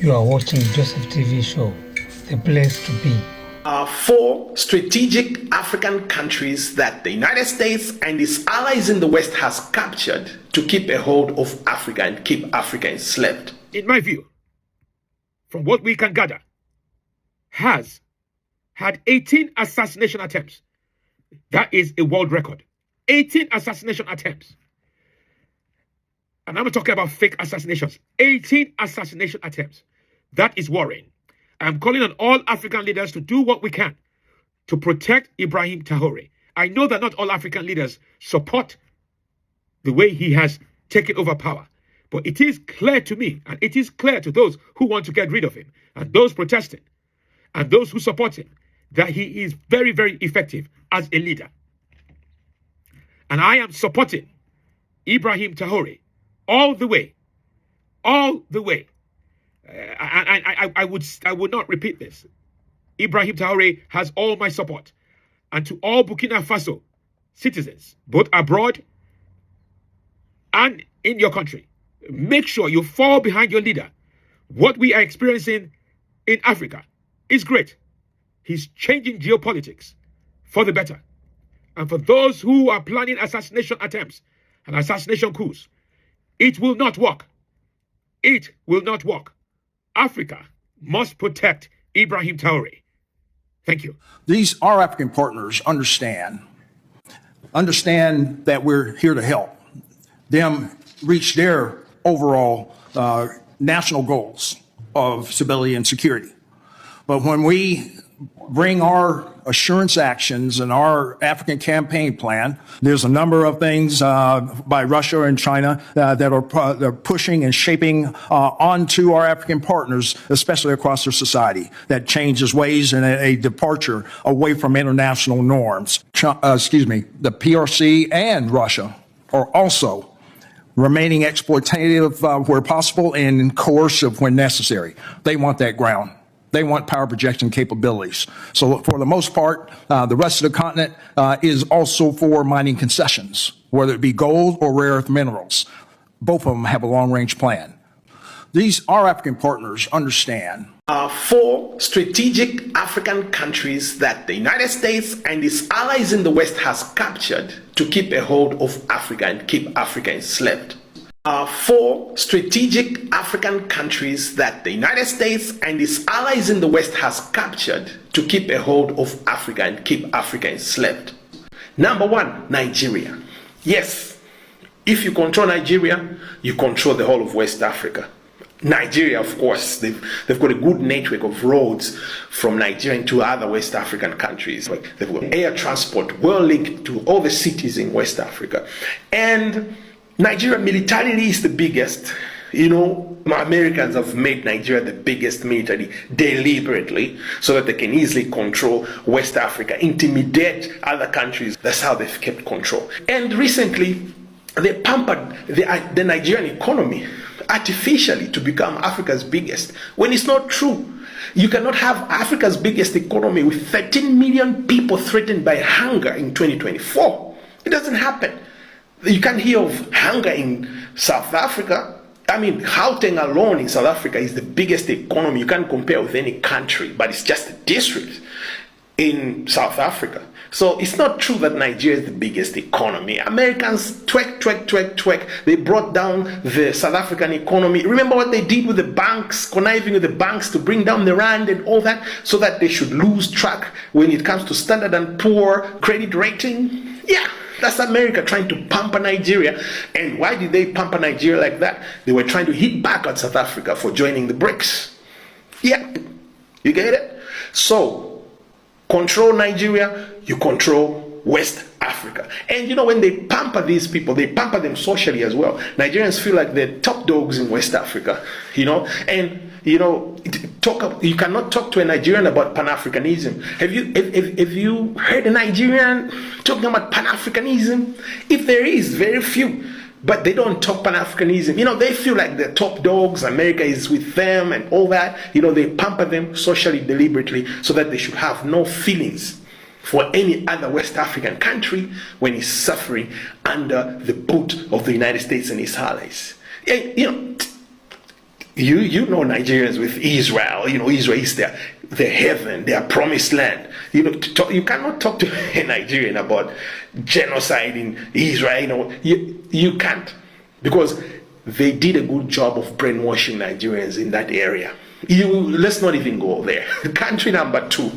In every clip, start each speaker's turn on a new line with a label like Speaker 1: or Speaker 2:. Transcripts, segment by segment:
Speaker 1: You are watching Joseph TV show, the place to be.
Speaker 2: Four strategic African countries that the United States and its allies in the West has captured to keep a hold of Africa and keep Africa enslaved.
Speaker 3: In my view, from what we can gather, has had 18 assassination attempts. That is a world record. 18 assassination attempts. And I'm talking about fake assassinations. 18 assassination attempts. That is worrying. I'm calling on all African leaders to do what we can to protect Ibrahim Traoré. I know that not all African leaders support the way he has taken over power. But it is clear to me, and it is clear to those who want to get rid of him, and those protesting, and those who support him, that he is very, very effective as a leader. And I am supporting Ibrahim Traoré all the way. All the way. I would not repeat this. Ibrahim Traoré has all my support. And to all Burkina Faso citizens, both abroad and in your country, make sure you fall behind your leader. What we are experiencing in Africa is great. He's changing geopolitics for the better. And for those who are planning assassination attempts and assassination coups, it will not work. It will not work. Africa must protect Ibrahim Traoré. Thank you.
Speaker 4: These, our African partners understand that we're here to help them reach their overall national goals of stability and security. But when we bring our assurance actions and our African campaign plan, there's a number of things by Russia and China that are pushing and shaping onto our African partners, especially across their society, that changes ways and a departure away from international norms. The PRC and Russia are also remaining exploitative where possible and coercive when necessary. They want that ground. They want power projection capabilities. So for the most part, the rest of the continent is also for mining concessions, whether it be gold or rare earth minerals. Both of them have a long-range plan. These, our African partners understand.
Speaker 2: Four strategic African countries that the United States and its allies in the West has captured to keep a hold of Africa and keep Africa enslaved. Four strategic African countries that the United States and its allies in the West has captured to keep a hold of Africa and keep Africa enslaved. Number one, Nigeria. Yes, if you control Nigeria, you control the whole of West Africa. Nigeria, of course, they've got a good network of roads from Nigeria to other West African countries. They've got air transport well linked to all the cities in West Africa. And Nigeria militarily is the biggest. You know, Americans have made Nigeria the biggest military deliberately so that they can easily control West Africa, intimidate other countries. That's how they've kept control. And recently, they pampered the Nigerian economy artificially to become Africa's biggest, when it's not true. You cannot have Africa's biggest economy with 13 million people threatened by hunger in 2024. It doesn't happen. You can't hear of hunger in South Africa. I mean, Gauteng alone in South Africa is the biggest economy. You can't compare with any country, but it's just a district in South Africa. So it's not true that Nigeria is the biggest economy. Americans twerk. They brought down the South African economy. Remember what they did with the banks, conniving with the banks to bring down the rand and all that, so that they should lose track when it comes to Standard & Poor credit rating? Yeah. That's America trying to pamper Nigeria. And why did they pamper Nigeria like that? They were trying to hit back at South Africa for joining the BRICS. Yeah, you get it? So, control Nigeria, you control West Africa. And you know, when they pamper these people, they pamper them socially as well. Nigerians feel like they're top dogs in West Africa, you know? And you know, you cannot talk to a Nigerian about Pan-Africanism. Have you heard a Nigerian talking about Pan-Africanism? If there is, very few. But they don't talk Pan-Africanism. You know, they feel like they're top dogs, America is with them and all that. You know, they pamper them socially, deliberately, so that they should have no feelings for any other West African country when it's suffering under the boot of the United States and its allies. And, you know, You know Nigerians with Israel. Israel is their heaven, their promised land. You cannot talk to a Nigerian about genocide in Israel. You can't, because they did a good job of brainwashing Nigerians in that area. Let's not even go there. Country number 2,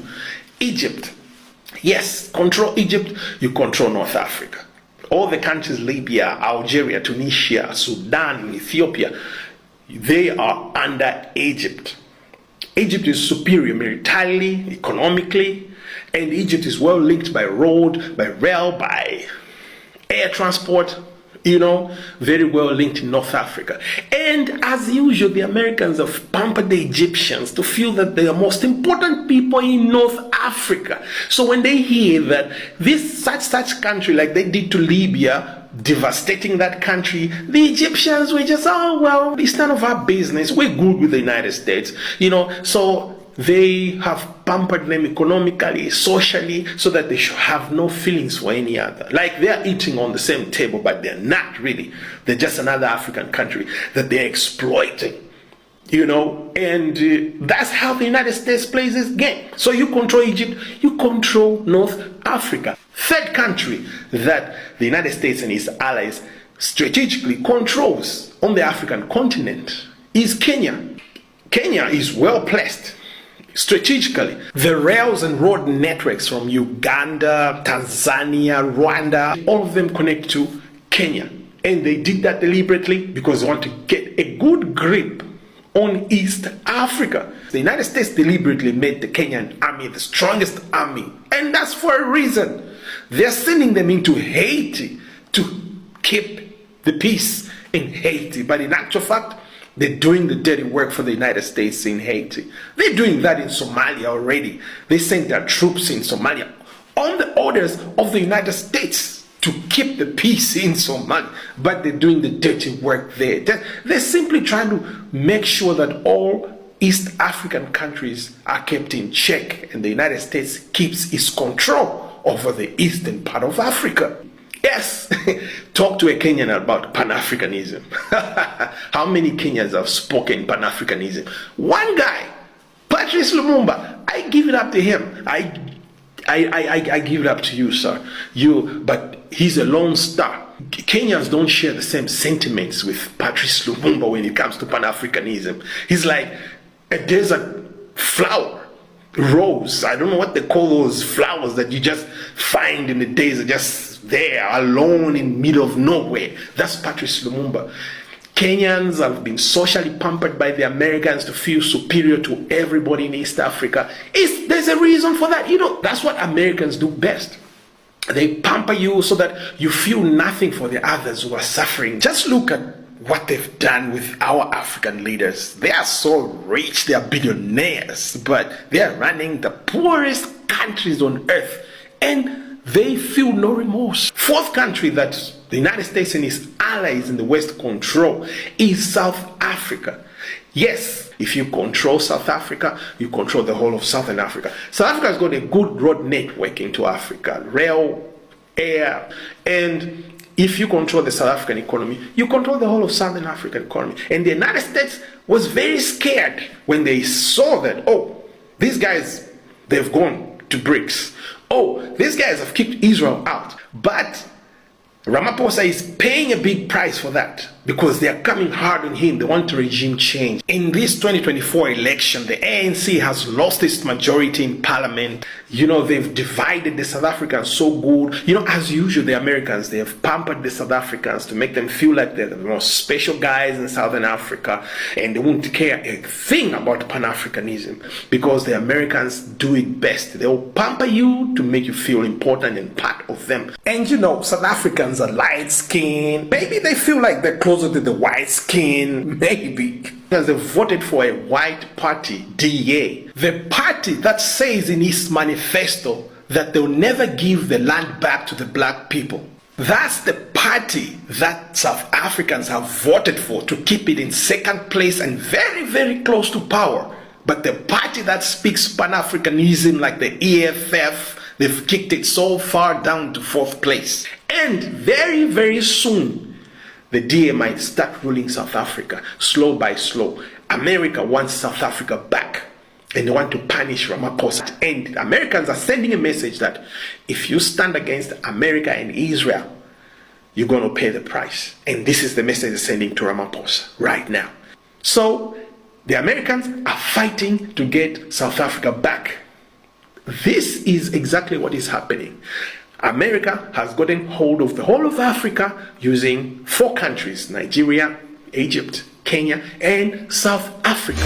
Speaker 2: Egypt. Yes, control Egypt, you control North Africa. All the countries, Libya, Algeria, Tunisia, Sudan, Ethiopia, they are under Egypt. Egypt is superior militarily, economically, and Egypt is well linked by road, by rail, by air transport, very well linked in North Africa. And as usual, the Americans have pampered the Egyptians to feel that they are most important people in North Africa. So when they hear that this such country, like they did to Libya, devastating that country, the Egyptians were just, oh, well, it's none of our business. We're good with the United States, so they have pampered them economically, socially, so that they should have no feelings for any other. Like they're eating on the same table, but they're not really. They're just another African country that they're exploiting. And that's how the United States plays this game. So you control Egypt, you control North Africa. Third country that the United States and its allies strategically controls on the African continent is Kenya. Kenya is well placed strategically. The rails and road networks from Uganda, Tanzania, Rwanda, all of them connect to Kenya. And they did that deliberately because they want to get a good grip on East Africa. The United States deliberately made the Kenyan army the strongest army, and that's for a reason. They're sending them into Haiti to keep the peace in Haiti, but in actual fact, they're doing the dirty work for the United States in Haiti. They're doing that in Somalia already. They sent their troops in Somalia on the orders of the United States to keep the peace in Somalia, but they're doing the dirty work there. They're simply trying to make sure that all East African countries are kept in check, and the United States keeps its control over the eastern part of Africa. Yes, talk to a Kenyan about Pan-Africanism. How many Kenyans have spoken Pan-Africanism? One guy, Patrice Lumumba, I give it up to him. I give it up to you, sir. But he's a lone star. Kenyans don't share the same sentiments with Patrice Lumumba when it comes to Pan-Africanism. He's like a desert flower, rose. I don't know what they call those flowers that you just find in the desert, just there, alone in the middle of nowhere. That's Patrice Lumumba. Kenyans have been socially pampered by the Americans to feel superior to everybody in East Africa. There's a reason for that. That's what Americans do best. They pamper you so that you feel nothing for the others who are suffering. Just look at what they've done with our African leaders. They are so rich, they are billionaires, but they are running the poorest countries on earth, and they feel no remorse. Fourth country that the United States and its allies in the West control is South Africa. Yes, if you control South Africa, you control the whole of Southern Africa. South Africa has got a good road network into Africa, rail, air, and if you control the South African economy, you control the whole of Southern African economy. And the United States was very scared when they saw that, oh, these guys, they've gone to BRICS. Oh, these guys have kicked Israel out. But Ramaphosa is paying a big price for that because they are coming hard on him. They want regime change. In this 2024 election, the ANC has lost its majority in parliament. They've divided the South Africans so good. As usual, the Americans, they have pampered the South Africans to make them feel like they're the most special guys in Southern Africa, and they won't care a thing about Pan-Africanism because the Americans do it best. They'll pamper you to make you feel important and part of them. And South Africans are light skinned. Maybe they feel like they're closer to the white skin. Maybe. Because they voted for a white party, DA. The party that says in its manifesto that they'll never give the land back to the black people. That's the party that South Africans have voted for to keep it in second place and very, very close to power. But the party that speaks Pan-Africanism like the EFF, they've kicked it so far down to fourth place. And very, very soon, the DA might start ruling South Africa, slow by slow. America wants South Africa back. And they want to punish Ramaphosa. And Americans are sending a message that if you stand against America and Israel, you're going to pay the price. And this is the message they're sending to Ramaphosa right now. So the Americans are fighting to get South Africa back. This is exactly what is happening. America has gotten hold of the whole of Africa using 4 countries: Nigeria, Egypt, Kenya, and South Africa.